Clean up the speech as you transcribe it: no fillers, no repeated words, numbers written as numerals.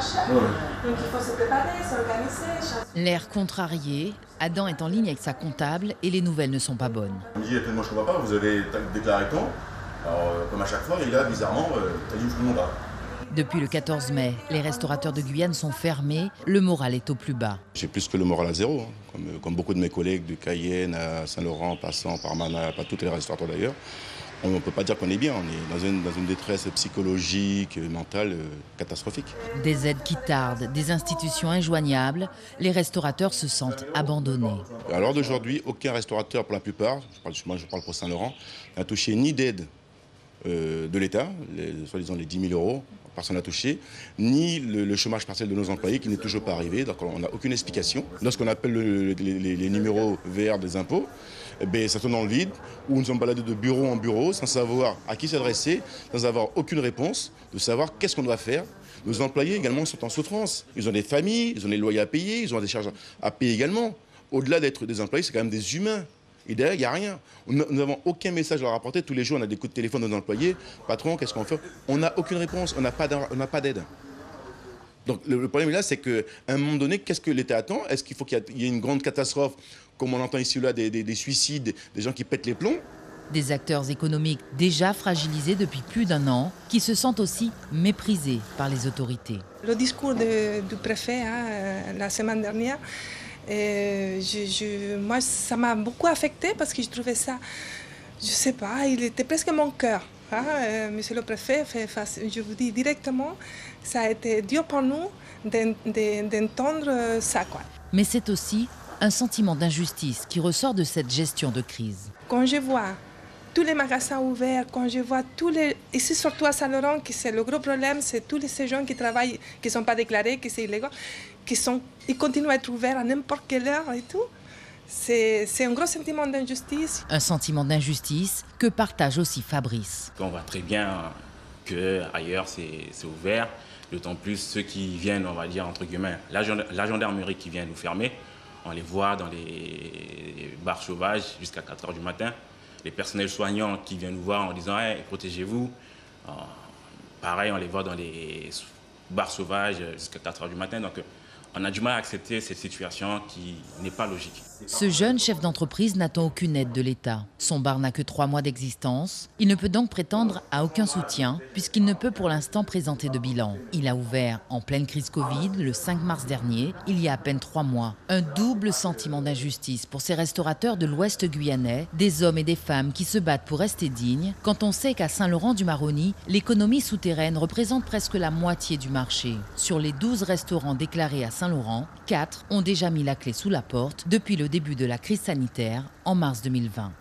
super cher. Ouais. Donc il faut se préparer, s'organiser. L'air contrarié, Adam est en ligne avec sa comptable et les nouvelles ne sont pas bonnes. Il me dit, moi je comprends pas, vous avez déclaré quand? Alors, comme à chaque fois, et là, bizarrement, t'as dit où je ne pas. Depuis le 14 mai, les restaurateurs de Guyane sont fermés, le moral est au plus bas. J'ai plus que le moral à zéro, hein. Comme beaucoup de mes collègues de Cayenne à Saint-Laurent, passant par Mana, pas tous les restaurateurs d'ailleurs. On ne peut pas dire qu'on est bien, on est dans une détresse psychologique, mentale catastrophique. Des aides qui tardent, des institutions injoignables, les restaurateurs se sentent abandonnés. À l'heure d'aujourd'hui, aucun restaurateur, pour la plupart, je parle pour Saint-Laurent, n'a touché ni d'aide de l'État, soi-disant les 10 000 €, personne n'a touché, ni le chômage partiel de nos employés qui n'est toujours pas arrivé. Donc on n'a aucune explication. Lorsqu'on appelle les numéros verts des impôts, ça tourne dans le vide, où nous sommes baladés de bureau en bureau sans savoir à qui s'adresser, sans avoir aucune réponse, de savoir qu'est-ce qu'on doit faire. Nos employés également sont en souffrance. Ils ont des familles, ils ont des loyers à payer, ils ont des charges à payer également. Au-delà d'être des employés, c'est quand même des humains. Et derrière, il n'y a rien. Nous n'avons aucun message à leur apporter. Tous les jours, on a des coups de téléphone de nos employés. Patron, qu'est-ce qu'on fait? On n'a aucune réponse, on n'a pas d'aide. Donc le problème là, c'est qu'à un moment donné, qu'est-ce que l'État attend? Est-ce qu'il faut qu'il y ait une grande catastrophe, comme on entend ici ou là, des suicides, des gens qui pètent les plombs? Des acteurs économiques déjà fragilisés depuis plus d'un an, qui se sentent aussi méprisés par les autorités. Le discours du préfet la semaine dernière, moi, ça m'a beaucoup affectée parce que je trouvais ça, je sais pas, il était presque mon cœur. Monsieur le préfet, je vous dis directement, ça a été dur pour nous d'entendre ça, quoi. Mais c'est aussi un sentiment d'injustice qui ressort de cette gestion de crise. Quand je vois tous les magasins ouverts, quand je vois ici surtout à Saint-Laurent, que c'est le gros problème, c'est tous ces gens qui travaillent, qui ne sont pas déclarés, qui sont illégaux, ils continuent à être ouverts à n'importe quelle heure et tout. C'est un gros sentiment d'injustice. Un sentiment d'injustice que partage aussi Fabrice. On voit très bien qu'ailleurs c'est ouvert, d'autant plus ceux qui viennent, on va dire, entre guillemets, la gendarmerie qui vient nous fermer, on les voit dans les bars sauvages jusqu'à 4 h du matin. Les personnels soignants qui viennent nous voir en disant hey, « protégez-vous ». Pareil, on les voit dans les bars sauvages jusqu'à 4 h du matin. Donc, on a du mal à accepter cette situation qui n'est pas logique. Ce jeune chef d'entreprise n'attend aucune aide de l'État. Son bar n'a que 3 mois d'existence. Il ne peut donc prétendre à aucun soutien puisqu'il ne peut pour l'instant présenter de bilan. Il a ouvert en pleine crise Covid le 5 mars dernier, il y a à peine 3 mois. Un double sentiment d'injustice pour ces restaurateurs de l'Ouest guyanais, des hommes et des femmes qui se battent pour rester dignes, quand on sait qu'à Saint-Laurent-du-Maroni, l'économie souterraine représente presque la moitié du marché. Sur les 12 restaurants déclarés à Saint-Laurent, 4 ont déjà mis la clé sous la porte depuis le début de la crise sanitaire en mars 2020.